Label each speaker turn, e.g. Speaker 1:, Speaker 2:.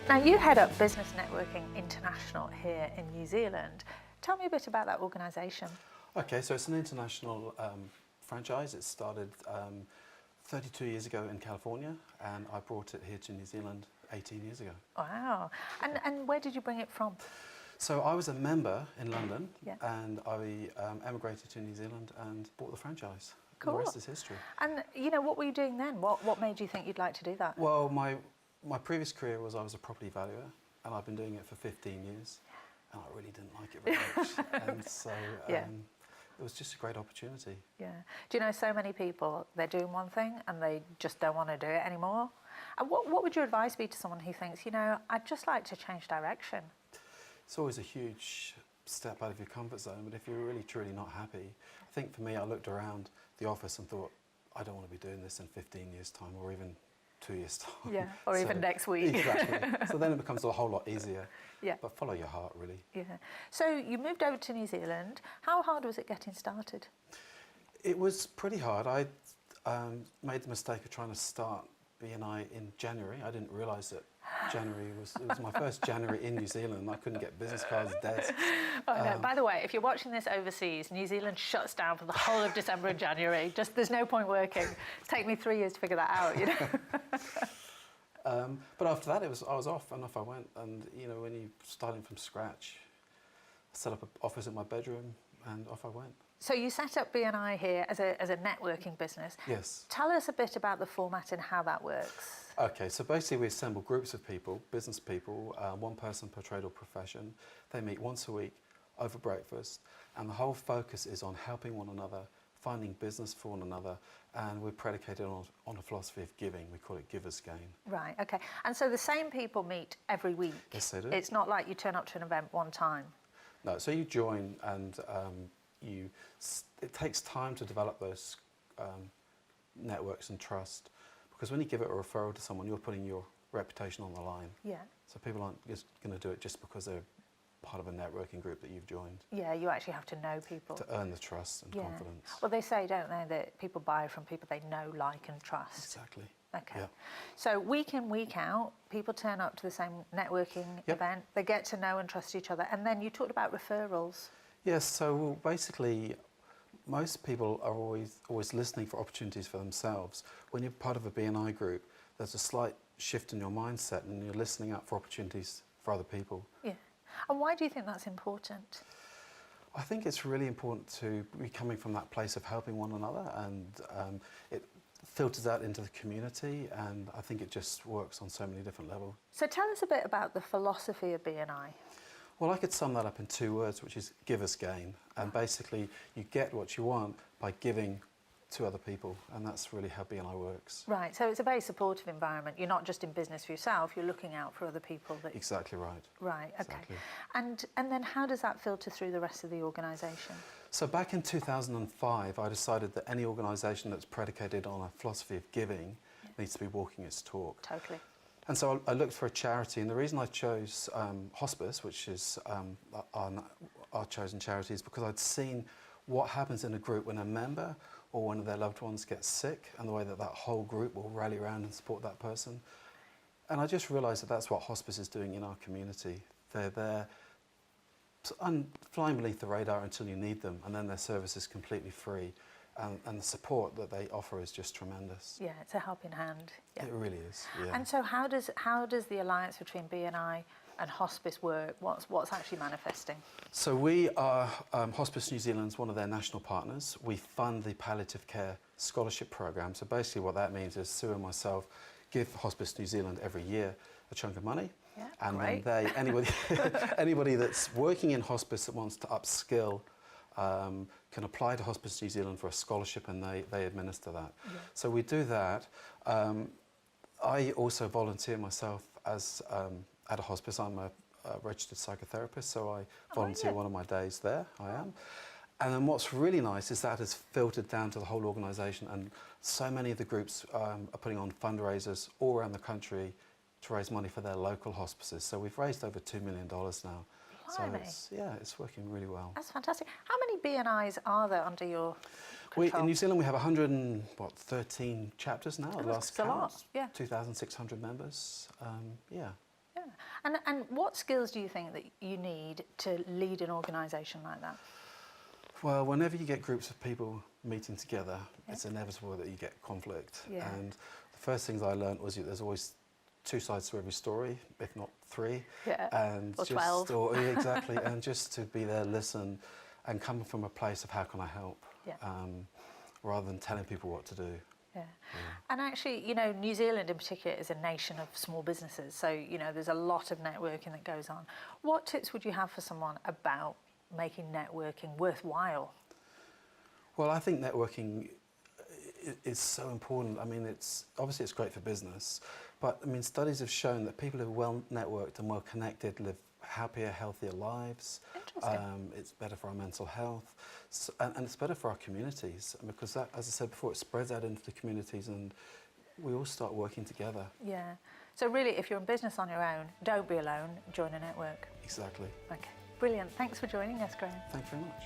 Speaker 1: Now, you head up Business Networking International here in New Zealand. Tell me a bit about that organisation.
Speaker 2: Okay, so it's an international franchise. It started 32 years ago in California, and I brought it here to New Zealand 18 years ago.
Speaker 1: Wow. And where did you bring it from?
Speaker 2: So I was a member in London,
Speaker 1: Yeah.
Speaker 2: and I emigrated to New Zealand and bought the franchise.
Speaker 1: Cool.
Speaker 2: The rest is history.
Speaker 1: And, you know, what were you doing then? What made you think you'd like to do that?
Speaker 2: Well, my previous career was I was a property valuer, and I've been doing it for 15 years, and I really didn't like it very much. And so it was just a great opportunity.
Speaker 1: Yeah. Do you know, so many people, they're doing one thing and they just don't want to do it anymore. And what would your advice be to someone who thinks, you know, I'd just like to change direction?
Speaker 2: It's always a huge step out of your comfort zone, but if you're really truly not happy, I think for me, I looked around the office and thought, I don't want to be doing this in 15 years' time or even 2 years' time.
Speaker 1: Yeah, or even next week.
Speaker 2: Exactly. So then it becomes a whole lot easier.
Speaker 1: Yeah.
Speaker 2: But follow your heart, really.
Speaker 1: Yeah. So you moved over to New Zealand. How hard was it getting started?
Speaker 2: It was pretty hard. I made the mistake of trying to start BNI in January. I didn't realise that January it was my first January in New Zealand. I couldn't get business cards, desks.
Speaker 1: Oh, no. By the way, if you're watching this overseas, New Zealand shuts down for the whole of December and January. Just there's no point working. It's taken me 3 years to figure that out, you know.
Speaker 2: But after that, I was off and off I went. And you know, when you're starting from scratch, I set up an office in my bedroom and off I went.
Speaker 1: So you set up BNI here as a networking business.
Speaker 2: Yes.
Speaker 1: Tell us a bit about the format and how that works.
Speaker 2: Okay, so basically we assemble groups of people, business people, one person per trade or profession. They meet once a week over breakfast, and the whole focus is on helping one another, finding business for one another, and we're predicated on a philosophy of giving. We call it giver's gain. Right,
Speaker 1: okay. And so the same people meet every week?
Speaker 2: Yes, they do.
Speaker 1: It's not like you turn up to an event one time?
Speaker 2: No, so you join and it takes time to develop those networks and trust, because when you give it a referral to someone, you're putting your reputation on the line.
Speaker 1: Yeah.
Speaker 2: So people aren't just going to do it just because they're part of a networking group that you've joined.
Speaker 1: Yeah, you actually have to know people.
Speaker 2: To earn the trust and confidence.
Speaker 1: Well, they say, don't they, that people buy from people they know, like and trust.
Speaker 2: Exactly.
Speaker 1: Okay.
Speaker 2: Yeah.
Speaker 1: So week in, week out, people turn up to the same networking event. They get to know and trust each other. And then you talked about referrals.
Speaker 2: Yes, so basically most people are always listening for opportunities for themselves. When you're part of a BNI group, there's a slight shift in your mindset and you're listening out for opportunities for other people.
Speaker 1: Yeah. And why do you think that's important?
Speaker 2: I think it's really important to be coming from that place of helping one another, and it filters out into the community, and I think it just works on so many different levels.
Speaker 1: So tell us a bit about the philosophy of BNI.
Speaker 2: Well, I could sum that up in 2 words, which is giver's gain. And basically, you get what you want by giving to other people, and that's really how BNI works.
Speaker 1: Right, so it's a very supportive environment. You're not just in business for yourself, you're looking out for other people.
Speaker 2: Exactly right.
Speaker 1: Right, okay.
Speaker 2: Exactly.
Speaker 1: And then how does that filter through the rest of the organisation?
Speaker 2: So back in 2005, I decided that any organisation that's predicated on a philosophy of giving needs to be walking its talk.
Speaker 1: Totally.
Speaker 2: And so I looked for a charity, and the reason I chose Hospice, which is our chosen charity, is because I'd seen what happens in a group when a member or one of their loved ones gets sick, and the way that that whole group will rally around and support that person. And I just realised that that's what Hospice is doing in our community. They're there flying beneath the radar until you need them, and then their service is completely free. And the support that they offer is just tremendous.
Speaker 1: Yeah, it's a helping hand. Yeah.
Speaker 2: It really is, yeah.
Speaker 1: And so how does the alliance between BNI and Hospice work? What's actually manifesting?
Speaker 2: So we are, Hospice New Zealand's one of their national partners. We fund the palliative care scholarship program. So basically what that means is Sue and myself give Hospice New Zealand every year a chunk of money.
Speaker 1: Yeah,
Speaker 2: and
Speaker 1: great.
Speaker 2: then anybody that's working in hospice that wants to upskill can apply to Hospice New Zealand for a scholarship, and they administer that. Yeah. So we do that. I also volunteer myself as at a hospice. I'm a registered psychotherapist, so I volunteer one of my days there. I am. And then what's really nice is that has filtered down to the whole organisation, and so many of the groups are putting on fundraisers all around the country to raise money for their local hospices. So we've raised over $2 million now.
Speaker 1: Blimey.
Speaker 2: So it's working really well.
Speaker 1: That's fantastic. How many BNIs are there under your control?
Speaker 2: In New Zealand we have 113 chapters now.
Speaker 1: That's a lot, yeah.
Speaker 2: 2,600 members. Yeah.
Speaker 1: Yeah. And what skills do you think that you need to lead an organisation like that?
Speaker 2: Well, whenever you get groups of people meeting together, it's inevitable that you get conflict.
Speaker 1: Yeah.
Speaker 2: And the first things I learned was there's always two sides to every story, if not three.
Speaker 1: Yeah.
Speaker 2: And
Speaker 1: Or 12.
Speaker 2: Yeah, exactly. And just to be there, listen, and come from a place of how can I help, rather than telling people what to do.
Speaker 1: Yeah. And actually, New Zealand in particular is a nation of small businesses. So, there's a lot of networking that goes on. What tips would you have for someone about making networking worthwhile?
Speaker 2: Well, I think networking is so important. I mean, it's great for business, but I mean, studies have shown that people who are well networked and well connected live happier, healthier lives.
Speaker 1: Interesting.
Speaker 2: It's better for our mental health, and it's better for our communities, because that, as I said before, it spreads out into the communities, and we all start working together.
Speaker 1: Yeah. So really, if you're in business on your own, don't be alone. Join a network.
Speaker 2: Exactly.
Speaker 1: Okay. Brilliant. Thanks for joining us, Graham.
Speaker 2: Thank you very much.